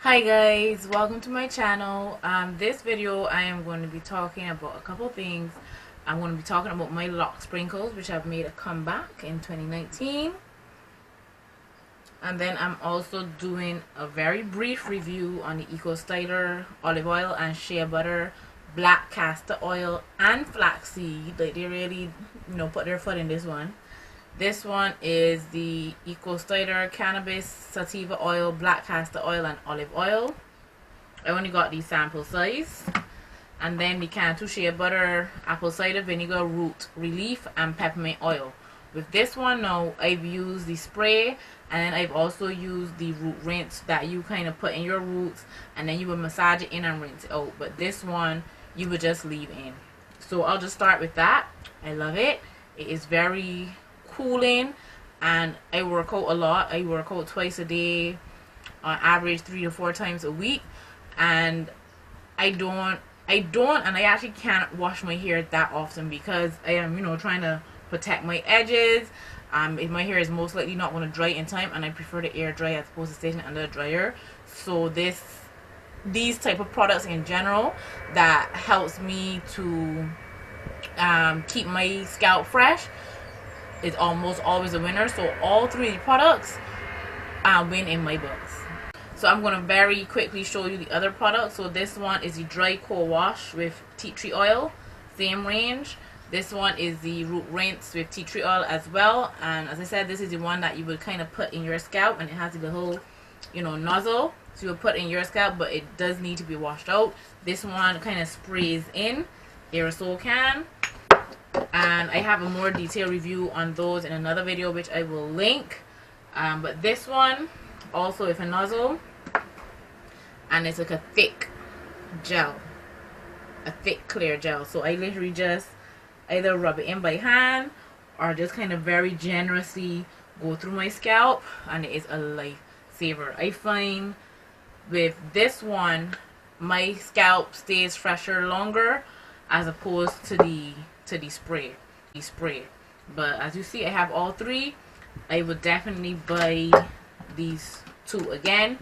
Hi guys, welcome to my channel. This video I am going to be talking about a couple things. I'm going to be talking about my lock sprinkles, which have made a comeback in 2019, and then I'm also doing a very brief review on the Eco Styler olive oil and shea butter, black castor oil and flaxseed. Like, they really put their foot in this one. This one is the Eco Styler cannabis sativa oil, black castor oil and olive oil. I only got the sample size. And then the Cantu shea butter, apple cider vinegar, root relief and peppermint oil. With this one now, I've used the spray, and then I've also used the root rinse that you kind of put in your roots and then you would massage it in and rinse it out. But this one you would just leave in. So I'll just start with that. I love it. It is very cooling, and I work out a lot. I work out twice a day, on average 3 to 4 times a week, and I actually can't wash my hair that often because I am trying to protect my edges. If my hair is most likely not going to dry in time, and I prefer to air dry as opposed to sitting under a dryer. So these type of products in general that helps me to keep my scalp fresh is almost always a winner. So all three products win in my books. So I'm going to very quickly show you the other products. So this one is the dry co-wash with tea tree oil, same range. This one is the root rinse with tea tree oil as well, and as I said, this is the one that you would kind of put in your scalp, and it has the whole nozzle, so you'll put in your scalp, but it does need to be washed out. This one kind of sprays in, aerosol can. And I have a more detailed review on those in another video, which I will link. But this one also with a nozzle, and it's like a thick gel, a thick clear gel. So I literally just either rub it in by hand or just kind of very generously go through my scalp, and it is a lifesaver. I find with this one my scalp stays fresher longer as opposed to the spray. But as you see, I have all three. I would definitely buy these two again.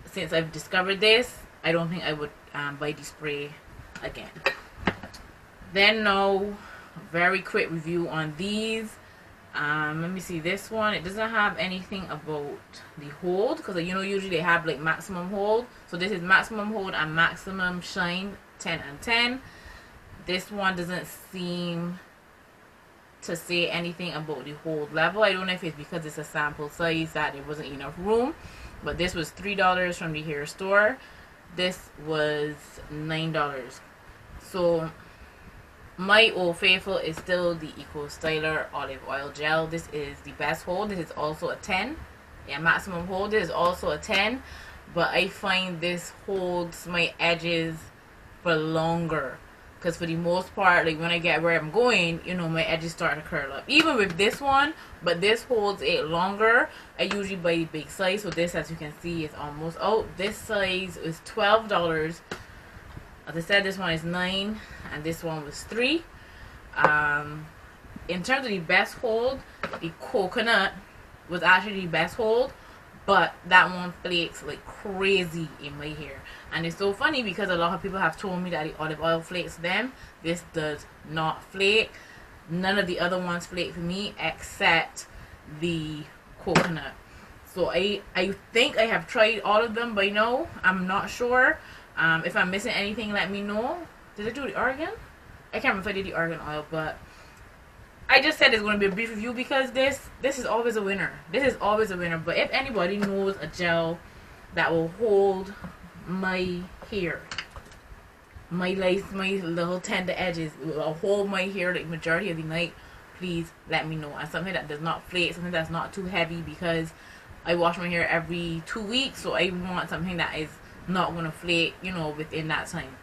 Since I've discovered this, I don't think I would buy the spray again. Then now, very quick review on these. Let me see, this one, it doesn't have anything about the hold, because usually they have like maximum hold. So this is maximum hold and maximum shine, 10 and 10. This one doesn't seem to say anything about the hold level. I don't know if it's because it's a sample size that there wasn't enough room. But this was $3 from the hair store. This was $9. So my old faithful is still the Eco Styler olive oil gel. This is the best hold. This is also a 10. Yeah, maximum hold. This is also a 10. But I find this holds my edges for longer. Because for the most part, like when I get where I'm going, my edges start to curl up. Even with this one, but this holds it longer. I usually buy the big size, so this, as you can see, is almost out. This size is $12. As I said, this one is $9, and this one was $3. In terms of the best hold, the coconut was actually the best hold, but that one flakes like crazy in my hair. And it's so funny because a lot of people have told me that the olive oil flakes them. This does not flake. None of the other ones flake for me except the coconut. So I think I have tried all of them by now. I'm not sure. If I'm missing anything, let me know. Did I do the argan? I can't remember if I did the argan oil, but I just said it's going to be a brief review because this is always a winner. This is always a winner. But if anybody knows a gel that will hold my hair, my little tender edges, will hold my hair like majority of the night, please let me know. And something that does not flake, something that's not too heavy, because I wash my hair every 2 weeks, so I want something that is not going to flake, within that time.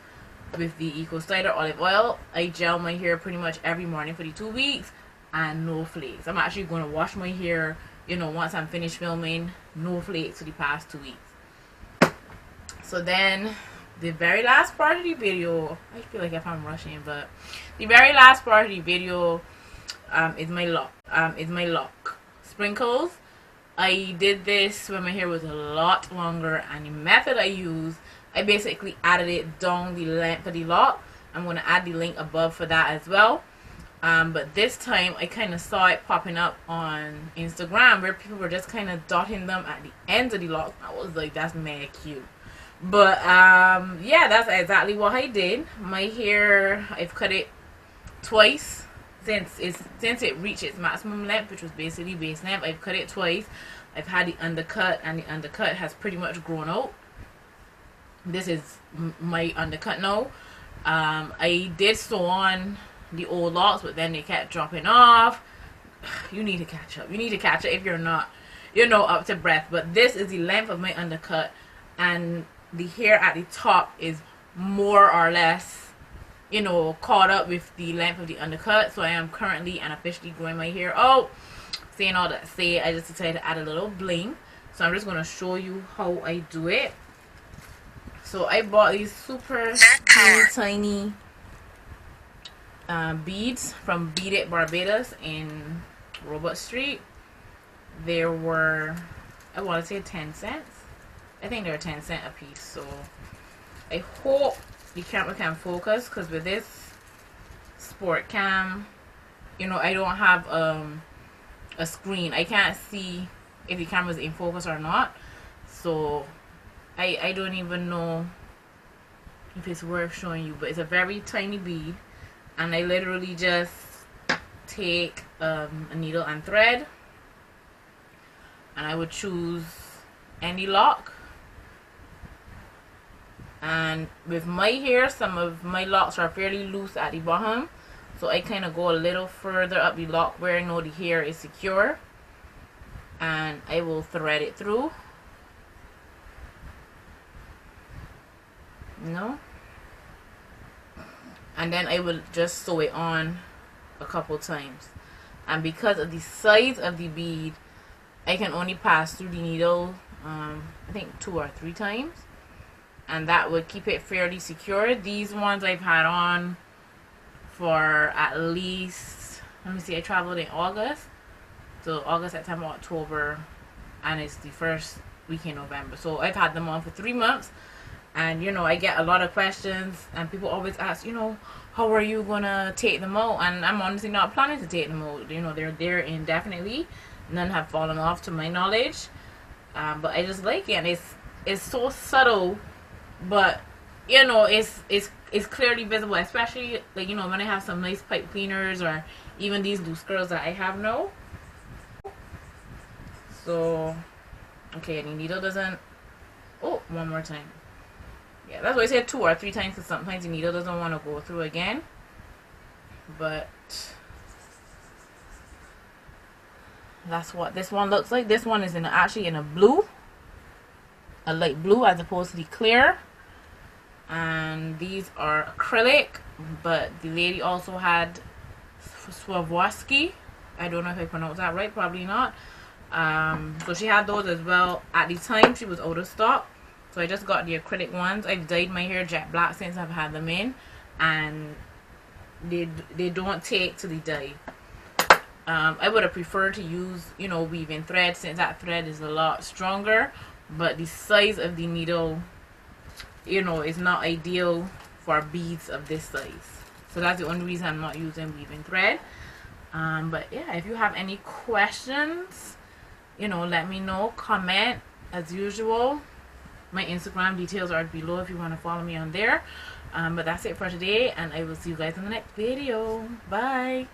With the Eco Styler olive oil, I gel my hair pretty much every morning for the 2 weeks, and no flakes. I'm actually going to wash my hair, once I'm finished filming. No flakes for the past 2 weeks. So then, the very last part of the video, I feel like if I'm rushing, but the very last part of the video is my lock sprinkles. I did this when my hair was a lot longer, and the method I used, I basically added it down the length of the lock. I'm going to add the link above for that as well. But this time I kind of saw it popping up on Instagram where people were just kind of dotting them at the ends of the locks. I was like, that's mad cute. But yeah, that's exactly what I did. My hair, I've cut it twice since it reached its maximum length, which was basically base length. I've cut it twice. I've had the undercut, and the undercut has pretty much grown out. This is my undercut now. I did sew on the old locks, but then they kept dropping off. You need to catch up. You need to catch up if you're not, up to breath. But this is the length of my undercut, and the hair at the top is more or less, caught up with the length of the undercut. So I am currently and officially growing my hair out. Saying all that, I just decided to add a little bling. So I'm just going to show you how I do it. So I bought these super tiny beads from Beat It Barbados in Robot Street. There were, I want to say 10 cents. I think they were 10 cents a piece. So I hope the camera can focus, because with this sport cam, I don't have a screen. I can't see if the camera's in focus or not. So I don't even know if it's worth showing you, but it's a very tiny bead, and I literally just take a needle and thread, and I would choose any lock. And with my hair, some of my locks are fairly loose at the bottom, so I kind of go a little further up the lock where I know the hair is secure, and I will thread it through. And then I will just sew it on a couple times. And because of the size of the bead, I can only pass through the needle I think 2 or 3 times, and that would keep it fairly secure. These ones I've had on for at least, let me see, I traveled in August, so August, September, October, and it's the first week in November. So I've had them on for 3 months. And I get a lot of questions, and people always ask, how are you gonna take them out? And I'm honestly not planning to take them out. They're there indefinitely. None have fallen off to my knowledge. But I just like it, and it's so subtle, but it's clearly visible, especially like when I have some nice pipe cleaners, or even these loose curls that I have now. So okay, the needle doesn't, oh, one more time. Yeah, that's why I said 2 or 3 times, because sometimes the needle doesn't want to go through again. But that's what this one looks like. This one is actually in a blue, a light blue, as opposed to the clear. And these are acrylic, but the lady also had Swarovski. I don't know if I pronounced that right, probably not. So she had those as well. At the time, she was out of stock. So I just got the acrylic ones. I've dyed my hair jet black since I've had them in, and they don't take to the dye. I would have preferred to use weaving thread, since that thread is a lot stronger, but the size of the needle is not ideal for beads of this size. So that's the only reason I'm not using weaving thread. But yeah, if you have any questions, let me know. Comment as usual. My Instagram details are below if you want to follow me on there. But that's it for today, and I will see you guys in the next video. Bye.